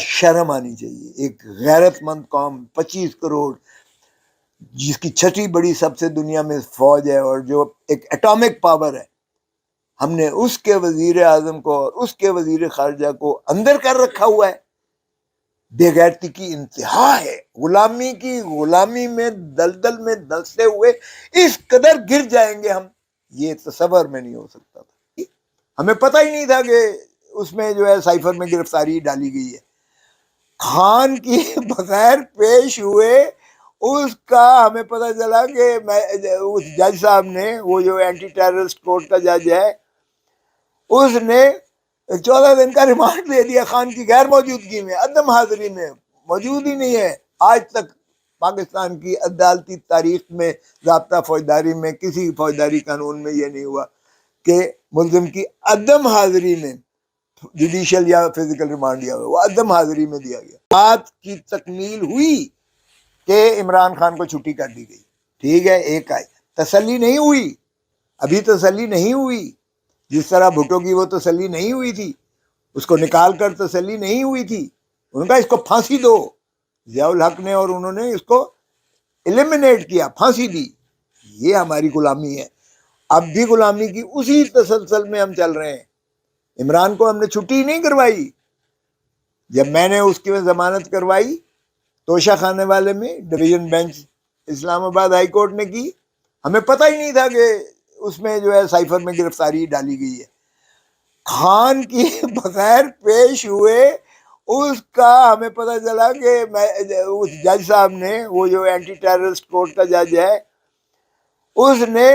شرم آنی چاہیے. ایک غیرت مند قوم 25 کروڑ، جس کی چھٹی بڑی سب سے دنیا میں فوج ہے اور جو ایک ایٹامک پاور ہے، ہم نے اس کے وزیر اعظم کو اور اس کے وزیر خارجہ کو اندر کر رکھا ہوا ہے. بے غیرتی کی انتہا ہے. غلامی میں دلدل میں دلسے ہوئے اس قدر گر جائیں گے ہم، یہ تصور میں نہیں ہو سکتا تھا. ہمیں پتہ ہی نہیں تھا کہ اس میں جو ہے سائفر میں گرفتاری ڈالی گئی ہے. خان کی بغیر پیش ہوئے اس کا ہمیں پتہ چلا کہ اس جج صاحب نے، وہ جو اینٹی ٹیررسٹ کورٹ کا جج ہے، اس نے 14 دن کا ریمانڈ دے دیا خان کی غیر موجودگی میں، عدم حاضری میں. موجود ہی نہیں ہے. آج تک پاکستان کی عدالتی تاریخ میں، ضابطہ فوجداری میں، کسی فوجداری قانون میں یہ نہیں ہوا کہ ملزم کی عدم حاضری میں جوڈیشل یا فزیکل ریمانڈ دیا ہوا. وہ عدم حاضری میں دیا گیا. بات کی تکمیل ہوئی کہ عمران خان کو چھٹی کر دی گئی. ٹھیک ہے، ایک آئی. تسلی نہیں ہوئی، ابھی تسلی نہیں ہوئی. جس طرح بھٹو کی وہ تسلی نہیں ہوئی تھی، اس کو نکال کر تسلی نہیں ہوئی تھی. انہوں نے کہا اس کو پھانسی دو. ضیاء الحق نے اور انہوں نے اس کو ایلیمینیٹ کیا، پھانسی دی. یہ ہماری غلامی ہے. اب بھی غلامی کی اسی تسلسل میں ہم چل رہے ہیں. عمران کو ہم نے چھٹی نہیں کروائی. جب میں نے اس کی ضمانت کروائی توشہ خانے والے میں، ڈویژن بینچ اسلام آباد ہائی کورٹ نے کی، ہمیں پتہ ہی نہیں تھا کہ اس میں جو ہے سائفر میں گرفتاری ڈالی گئی ہے. خان کی بغیر پیش ہوئے اس کا ہمیں پتہ چلا کہ اس جج صاحب نے، وہ جو اینٹی ٹیررسٹ کورٹ کا جج ہے، اس نے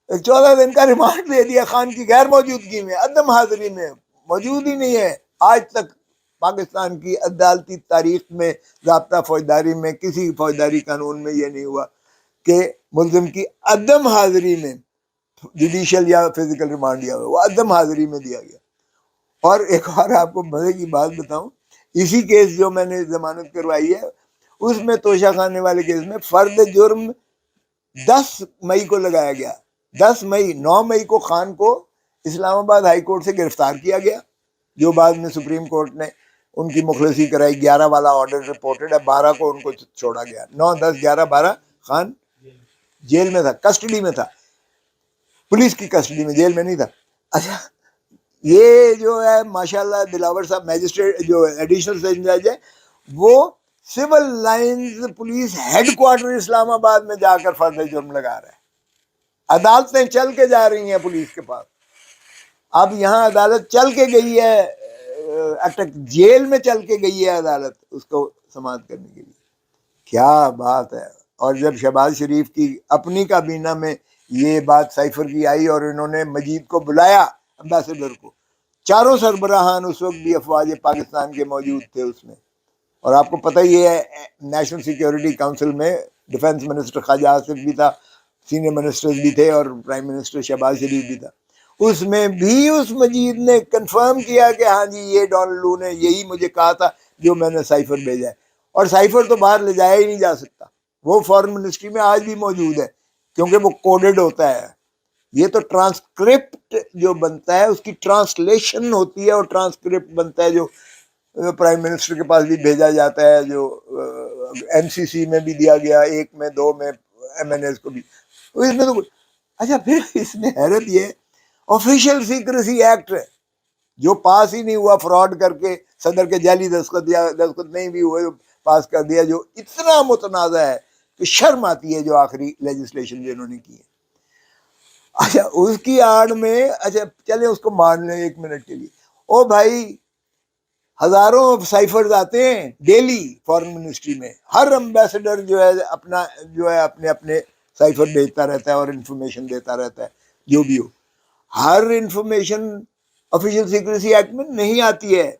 14 دن کا ریمانڈ دے دیا خان کی غیر موجودگی میں، عدم حاضری میں. موجود ہی نہیں ہے. آج تک پاکستان کی عدالتی تاریخ میں، ضابطہ فوجداری میں، کسی فوجداری قانون میں یہ نہیں ہوا کہ ملزم کی عدم حاضری میں جوڈیشل یا فزیکل ریمانڈ دیا ہوا. وہ عدم حاضری میں دیا گیا. اور ایک اور آپ کو مزے کی بات بتاؤں، اسی کیس جو میں نے ضمانت کروائی ہے، اس میں توشہ خانے والے کیس میں فرد جرم 10 مئی کو لگایا گیا. 10 مئی، 9 مئی کو خان کو اسلام آباد ہائی کورٹ سے گرفتار کیا گیا، جو بعد میں سپریم کورٹ نے ان کی مخلصی کرائی. 11 والا آرڈر رپورٹڈ ہے، 12 کو ان کو چھوڑا گیا. 9، 10، 11، 12 خان جیل میں تھا، کسٹڈی میں تھا، پولیس کی کسٹڈی میں، جیل میں نہیں تھا. اچھا، یہ جو ہے ماشاءاللہ دلاور صاحب میجسٹریٹ جو ایڈیشنل سیشن جج ہے، وہ Civil Lines police head quarter Islamabad میں جا کر فرد جرم لگا رہا ہے. عدالتیں چل کے جا رہی ہیں پولیس کے پاس. اب یہاں عدالت چل کے گئی ہے، جیل میں چل کے گئی ہے عدالت اس کو سماعت کرنے کے لیے. کیا بات ہے. اور جب شہباز شریف کی اپنی کابینہ میں یہ بات سائفر کی آئی اور انہوں نے مجید کو بلایا، امبیسڈر کو، چاروں سربراہان اس وقت بھی افواج پاکستان کے موجود تھے اس میں. اور آپ کو پتہ ہی ہے نیشنل سیکیورٹی کونسل میں ڈیفنس منسٹر خواجہ آصف بھی تھا، سینئر منسٹرز بھی تھے، اور پرائم منسٹر شہباز شریف بھی تھا. اس میں بھی اس مجید نے کنفرم کیا کہ ہاں جی یہ ڈان لو نے یہی مجھے کہا تھا جو میں نے سائفر بھیجا ہے. اور سائفر تو باہر لے جایا ہی نہیں جا سکتا. وہ فارن منسٹری میں آج بھی موجود ہے کیونکہ وہ کوڈڈ ہوتا ہے. یہ تو ٹرانسکرپٹ جو بنتا ہے اس کی ٹرانسلیشن ہوتی ہے، اور ٹرانسکرپٹ بنتا ہے جو پرائم منسٹر کے پاس بھی بھیجا جاتا ہے، جو ایم سی سی میں بھی دیا گیا، 1 میں 2 میں ایم این ایس کو بھی. اس میں تو اچھا، پھر اس میں حیرت یہ آفیشیل سیکریسی ایکٹ ہے جو پاس ہی نہیں ہوا، فراڈ کر کے صدر کے جعلی دستخط یا دستخط نہیں بھی ہوئے پاس کر دیا، جو اتنا متنازع ہے کہ شرم آتی ہے جو آخری لیجسلیشن جو انہوں نے کی ہے. اچھا، اس کی آڑ میں، اچھا چلے اس کو مان لیں 1 منٹ کے لیے، او بھائی ہزاروں سائفرز آتے ہیں ڈیلی فارن منسٹری میں. ہر امبیسڈر جو ہے اپنے اپنے سائفر بھیجتا رہتا ہے اور انفارمیشن دیتا رہتا ہے جو بھی ہو. ہر انفارمیشن آفیشیل سیکریسی ایکٹ میں نہیں آتی ہے.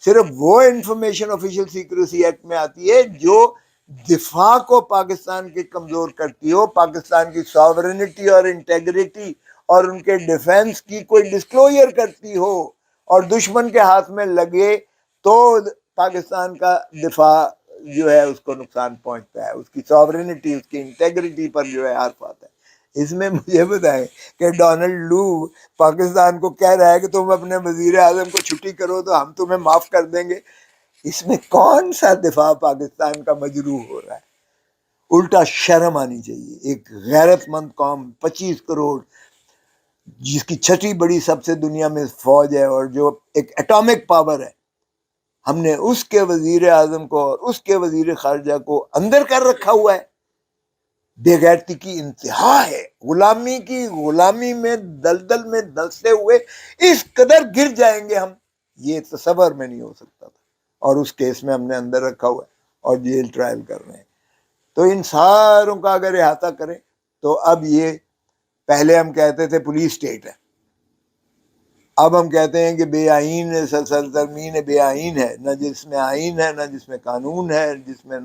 صرف وہ انفارمیشن آفیشیل سیکریسی ایکٹ میں آتی ہے جو دفاع کو پاکستان کے کمزور کرتی ہو، پاکستان کی ساورنٹی اور انٹیگریٹی اور ان کے ڈیفنس کی کوئی ڈسکلوجر کرتی ہو اور دشمن کے ہاتھ میں لگے تو پاکستان کا دفاع جو ہے اس کو نقصان پہنچتا ہے، اس کی ساورنٹی، اس کی انٹیگریٹی پر جو ہے حرف آتا ہے. اس میں مجھے بتائیں کہ ڈونلڈ لو پاکستان کو کہہ رہا ہے کہ تم اپنے وزیر اعظم کو چھٹی کرو تو ہم تمہیں معاف کر دیں گے. اس میں کون سا دفاع پاکستان کا مجروح ہو رہا ہے؟ الٹا شرم آنی چاہیے. ایک غیرت مند قوم 25 کروڑ جس کی چھٹی بڑی سب سے دنیا میں فوج ہے اور جو ایک ایٹامک پاور ہے، ہم نے اس کے وزیر اعظم کو اور اس کے وزیر خارجہ کو اندر کر رکھا ہوا ہے. بے غیرتی کی انتہا ہے. غلامی میں دلدل میں دلسے ہوئے اس قدر گر جائیں گے ہم، یہ تصور میں نہیں ہو سکتا تھا. اور اس کیس میں ہم نے اندر رکھا ہوا ہے اور جیل ٹرائل کر رہے ہیں. تو ان ساروں کا اگر احاطہ کریں تو اب یہ پہلے ہم کہتے تھے پولیس اسٹیٹ ہے، اب ہم کہتے ہیں کہ بے آئین سرزمین بے آئین ہے، نہ جس میں آئین ہے، نہ جس میں قانون ہے، جس میں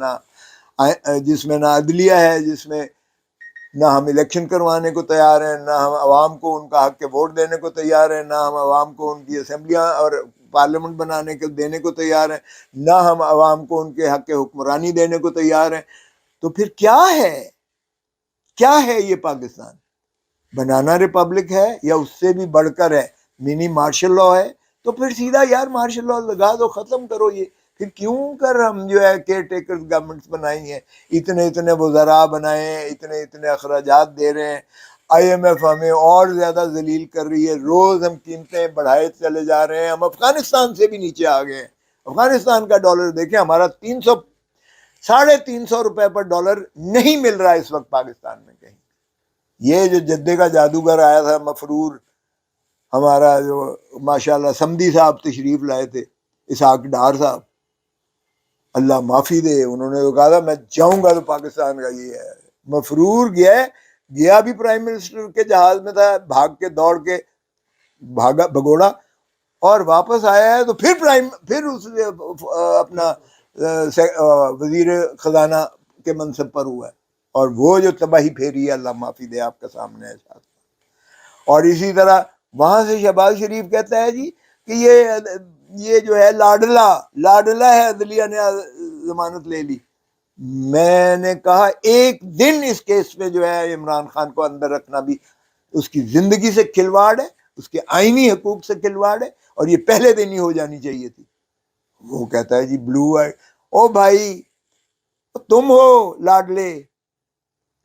نہ عدلیہ ہے، جس میں نہ ہم الیکشن کروانے کو تیار ہیں، نہ ہم عوام کو ان کا حق کے ووٹ دینے کو تیار ہیں، نہ ہم عوام کو ان کی اسمبلیاں اور پارلیمنٹ بنانے کے دینے کو تیار ہیں، نہ ہم عوام کو ان کے حق کے حکمرانی دینے کو تیار ہیں. تو پھر کیا ہے یہ پاکستان؟ بنانا ریپبلک ہے یا اس سے بھی بڑھ کر ہے منی مارشل لا ہے؟ تو پھر سیدھا یار مارشل لا لگا دو، ختم کرو. یہ پھر کیوں کر ہم جو ہے کیئر ٹیکر گورنمنٹس بنائی ہیں، اتنے وزراء بنائے ہیں، اتنے اخراجات دے رہے ہیں. آئی ایم ایف ہمیں اور زیادہ ذلیل کر رہی ہے، روز ہم قیمتیں بڑھائے چلے جا رہے ہیں. ہم افغانستان سے بھی نیچے آ گئے ہیں. افغانستان کا ڈالر دیکھیں، ہمارا 300 روپے پر ڈالر نہیں مل رہا ہے اس وقت پاکستان میں کہیں. یہ جو جدے کا جادوگر آیا تھا مفرور، ہمارا جو ماشاءاللہ سمدی صاحب تشریف لائے تھے، اسحاق ڈار صاحب، اللہ معافی دے، انہوں نے کہا تھا میں جاؤں گا تو پاکستان کا یہ ہے. مفرور گیا بھی پرائم منسٹر کے جہاز میں تھا، بھاگ کے دوڑ کے بھگوڑا، اور واپس آیا ہے تو پھر اس اپنا وزیر خزانہ کے منصب پر ہوا ہے. اور وہ جو تباہی پھیری ہے، اللہ معافی دے، آپ کا سامنے ہے. اور اسی طرح وہاں سے شہباز شریف کہتا ہے جی کہ یہ جو ہے لاڈلا ہے، عدلیہ نے ضمانت لے لی. میں نے کہا ایک دن اس کیس میں جو ہے عمران خان کو اندر رکھنا بھی اس کی زندگی سے کھلواڑ ہے، اس کے آئینی حقوق سے کھلواڑ ہے، اور یہ پہلے دن ہی ہو جانی چاہیے تھی. وہ کہتا ہے جی بلو آئی. او بھائی تم ہو لاڈلے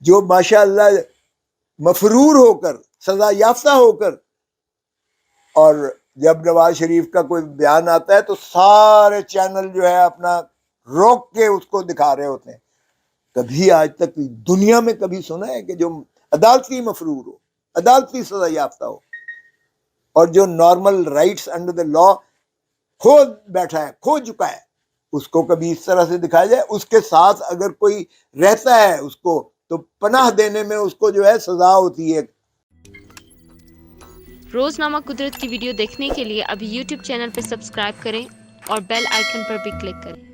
جو ماشاءاللہ مفرور ہو کر، سزا یافتہ ہو کر، اور جب نواز شریف کا کوئی بیان آتا ہے تو سارے چینل جو ہے اپنا روک کے اس کو دکھا رہے ہوتے ہیں. کبھی آج تک دنیا میں کبھی سنا ہے کہ جو عدالتی مفرور ہو، عدالتی سزا یافتہ ہو، اور جو نارمل رائٹس انڈر دا لا کھو بیٹھا ہے، کھو چکا ہے، اس کو کبھی اس طرح سے دکھایا جائے؟ اس کے ساتھ اگر کوئی رہتا ہے اس کو تو پناہ دینے میں اس کو جو ہے سزا ہوتی ہے. روزنامہ قدرت کی ویڈیو دیکھنے کے لیے ابھی یوٹیوب چینل پہ سبسکرائب کریں اور بیل آئیکن پر بھی کلک کریں.